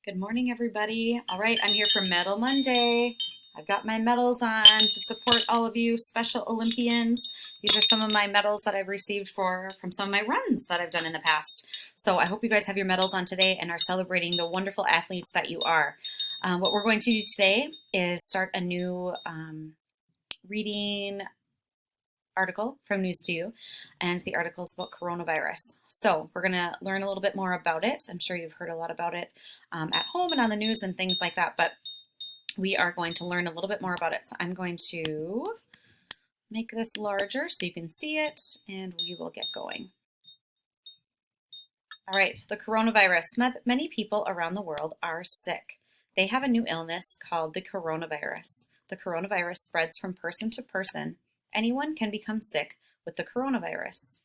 Good morning, everybody. All right, I'm here for Medal Monday. I've got my medals on to support all of you Special Olympians. These are some of my medals that I've received from some of my runs that I've done in the past. So I hope you guys have your medals on today and are celebrating the wonderful athletes that you are. What we're going to do today is start a new reading article from News to You, and the article is about coronavirus. So we're going to learn a little bit more about it. I'm sure you've heard a lot about it at home and on the news and things like that, but we are going to learn a little bit more about it. So I'm going to make this larger so you can see it, and we will get going. All right, the coronavirus. Many people around the world are sick. They have a new illness called the coronavirus. The coronavirus spreads from person to person. Anyone can become sick with the coronavirus.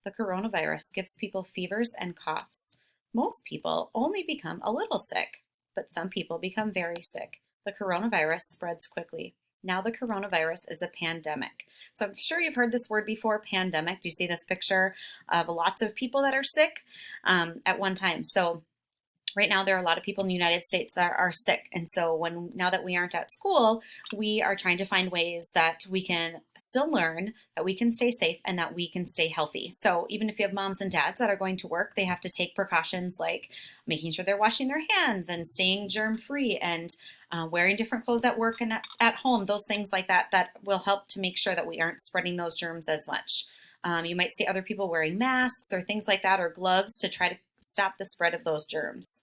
The coronavirus gives people fevers and coughs. Most people only become a little sick, but some people become very sick. The coronavirus spreads quickly. Now the coronavirus is a pandemic. So I'm sure you've heard this word before, pandemic. Do you see this picture of lots of people that are sick at one time? So right now, there are a lot of people in the United States that are sick. And so now that we aren't at school, we are trying to find ways that we can still learn, that we can stay safe, and that we can stay healthy. So even if you have moms and dads that are going to work, they have to take precautions like making sure they're washing their hands and staying germ-free and wearing different clothes at work and at home, those things like that, that will help to make sure that we aren't spreading those germs as much. You might see other people wearing masks or things like that, or gloves to try to stop the spread of those germs.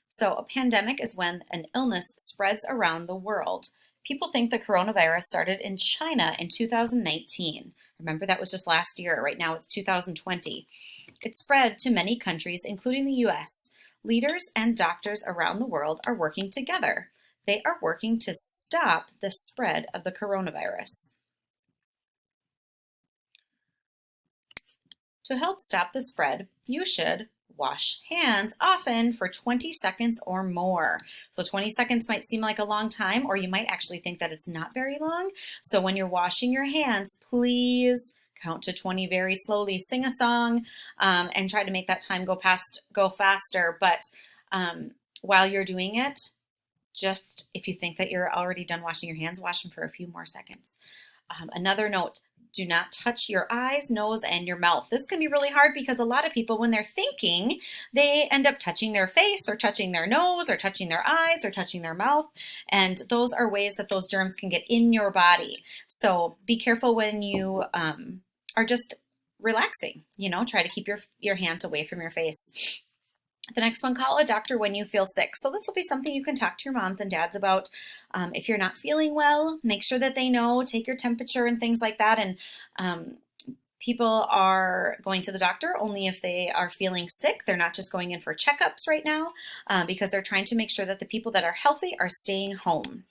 So a pandemic is when an illness spreads around the world. People think the coronavirus started in China in 2019. Remember, that was just last year. Right now it's 2020. It spread to many countries, including the US. Leaders and doctors around the world are working together. They are working to stop the spread of the coronavirus. To help stop the spread, you should wash hands often for 20 seconds or more. So 20 seconds might seem like a long time, or you might actually think that it's not very long. So when you're washing your hands, please count to 20 very slowly, sing a song, and try to make that time go faster. But while you're doing it, just if you think that you're already done washing your hands, wash them for a few more seconds. Another note, do not touch your eyes, nose, and your mouth. This can be really hard because a lot of people, when they're thinking, they end up touching their face or touching their nose or touching their eyes or touching their mouth. And those are ways that those germs can get in your body. So be careful when you are just relaxing. Try to keep your hands away from your face. The next one, call a doctor when you feel sick. So this will be something you can talk to your moms and dads about. If you're not feeling well, make sure that they know, take your temperature and things like that. And people are going to the doctor only if they are feeling sick. They're not just going in for checkups right now because they're trying to make sure that the people that are healthy are staying home.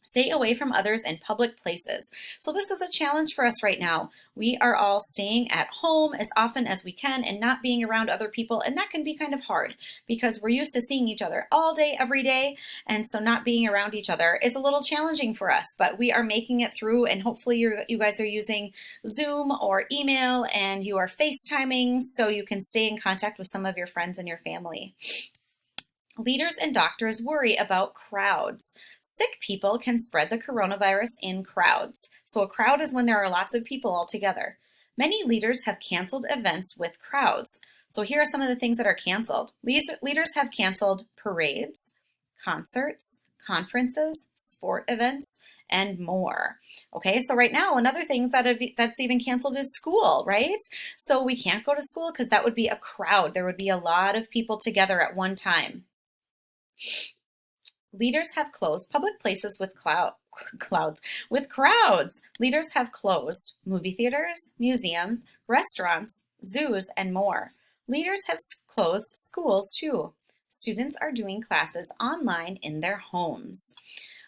Stay away from others in public places. So this is a challenge for us right now. We are all staying at home as often as we can and not being around other people. And that can be kind of hard because we're used to seeing each other all day, every day. And so not being around each other is a little challenging for us, but we are making it through. And hopefully you guys are using Zoom or email and you are FaceTiming so you can stay in contact with some of your friends and your family. Leaders and doctors worry about crowds. Sick people can spread the coronavirus in crowds. So a crowd is when there are lots of people all together. Many leaders have canceled events with crowds. So here are some of the things that are canceled. Leaders have canceled parades, concerts, conferences, sport events, and more. Okay, so right now, another thing that's even canceled is school, right? So we can't go to school because that would be a crowd. There would be a lot of people together at one time. Leaders have closed public places with crowds. Leaders have closed movie theaters, museums, restaurants, zoos, and more. Leaders have closed schools too. Students are doing classes online in their homes.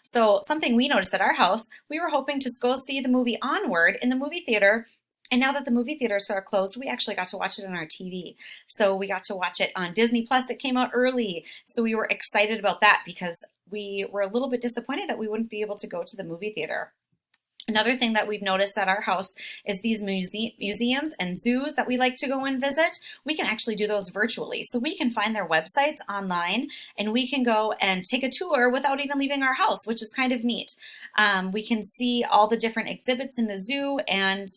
So something we noticed at our house, we were hoping to go see the movie Onward in the movie theater. And now that the movie theaters are closed, we actually got to watch it on our TV. So we got to watch it on Disney Plus that came out early. So we were excited about that because we were a little bit disappointed that we wouldn't be able to go to the movie theater. Another thing that we've noticed at our house is these museums and zoos that we like to go and visit. We can actually do those virtually. So we can find their websites online and we can go and take a tour without even leaving our house, which is kind of neat. We can see all the different exhibits in the zoo and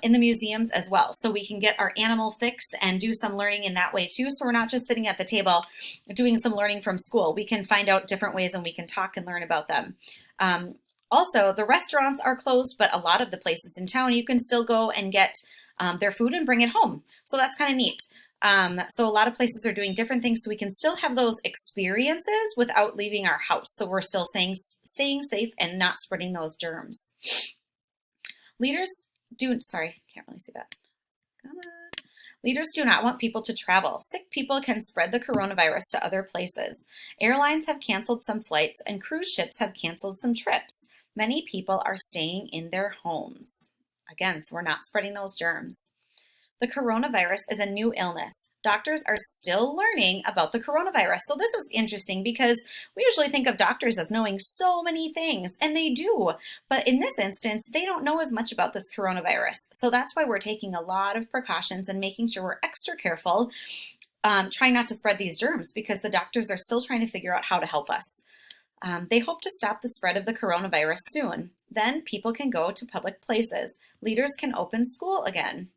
in the museums as well. So we can get our animal fix and do some learning in that way too. So we're not just sitting at the table doing some learning from school. We can find out different ways and we can talk and learn about them. Also, the restaurants are closed, but a lot of the places in town, you can still go and get their food and bring it home. So that's kind of neat. So a lot of places are doing different things so we can still have those experiences without leaving our house. So we're still staying safe and not spreading those germs. Leaders sorry, can't really see that. Come on. Leaders do not want people to travel. Sick people can spread the coronavirus to other places. Airlines have canceled some flights and cruise ships have canceled some trips. Many people are staying in their homes. Again, so we're not spreading those germs. The coronavirus is a new illness. Doctors are still learning about the coronavirus. So this is interesting because we usually think of doctors as knowing so many things, and they do. But in this instance, they don't know as much about this coronavirus. So that's why we're taking a lot of precautions and making sure we're extra careful, trying not to spread these germs because the doctors are still trying to figure out how to help us. They hope to stop the spread of the coronavirus soon. Then people can go to public places. Leaders can open school again.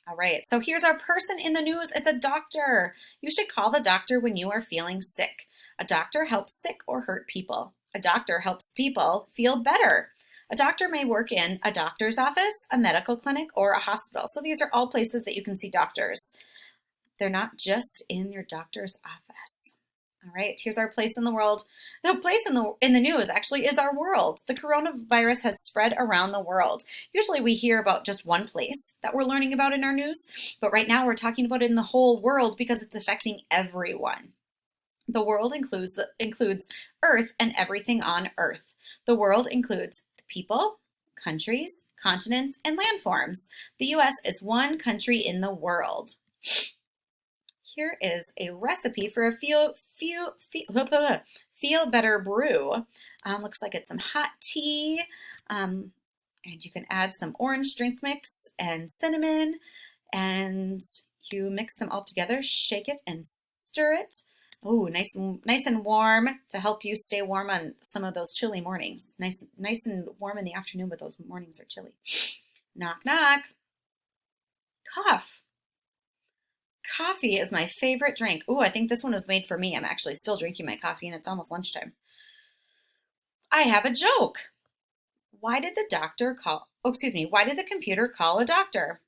All right, so here's our person in the news. It's a doctor. You should call the doctor when you are feeling sick. A doctor helps sick or hurt people. A doctor helps people feel better. A doctor may work in a doctor's office, a medical clinic, or a hospital. So these are all places that you can see doctors. They're not just in your doctor's office. All right, here's our place in the world. The place in the news actually is our world. The coronavirus has spread around the world. Usually we hear about just one place that we're learning about in our news, but right now we're talking about it in the whole world because it's affecting everyone. The world includes Earth and everything on Earth. The world includes the people, countries, continents, and landforms. The U.S. is one country in the world. Here is a recipe for a feel better brew. Looks like it's some hot tea, and you can add some orange drink mix and cinnamon, and you mix them all together, shake it and stir it. Oh, nice and warm to help you stay warm on some of those chilly mornings. Nice and warm in the afternoon, but those mornings are chilly. Knock, knock. Cough. Coffee is my favorite drink. Ooh, I think this one was made for me. I'm actually still drinking my coffee and it's almost lunchtime. I have a joke. Why did the computer call a doctor?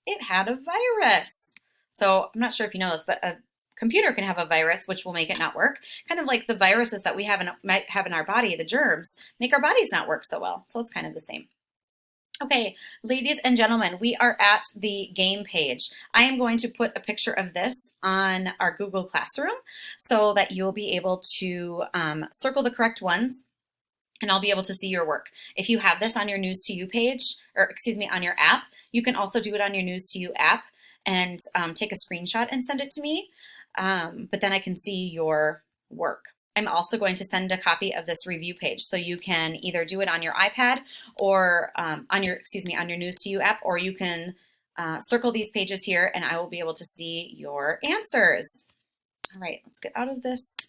It had a virus. So I'm not sure if you know this, but a computer can have a virus, which will make it not work. Kind of like the viruses that we might have in our body, the germs, make our bodies not work so well. So it's kind of the same. Okay, ladies and gentlemen, we are at the game page. I am going to put a picture of this on our Google Classroom so that you'll be able to circle the correct ones and I'll be able to see your work. If you have this on your News to You page, or excuse me, on your app, you can also do it on your News to You app and take a screenshot and send it to me, but then I can see your work. I'm also going to send a copy of this review page so you can either do it on your iPad or on your News to You app, or you can circle these pages here and I will be able to see your answers. All right, let's get out of this.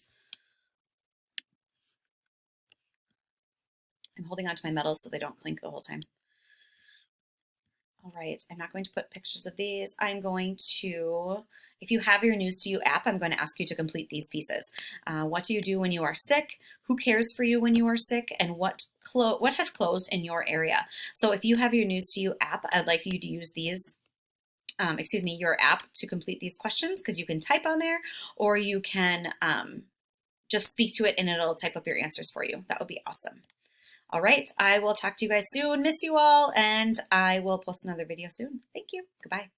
I'm holding on to my medals so they don't clink the whole time. All right, I'm not going to put pictures of these. I'm going to, if you have your News to You app, I'm going to ask you to complete these pieces. What do you do when you are sick? Who cares for you when you are sick? And what has closed in your area? So if you have your News to You app, I'd like you to use these, your app to complete these questions because you can type on there or you can just speak to it and it'll type up your answers for you. That would be awesome. All right, I will talk to you guys soon. Miss you all, and I will post another video soon. Thank you. Goodbye.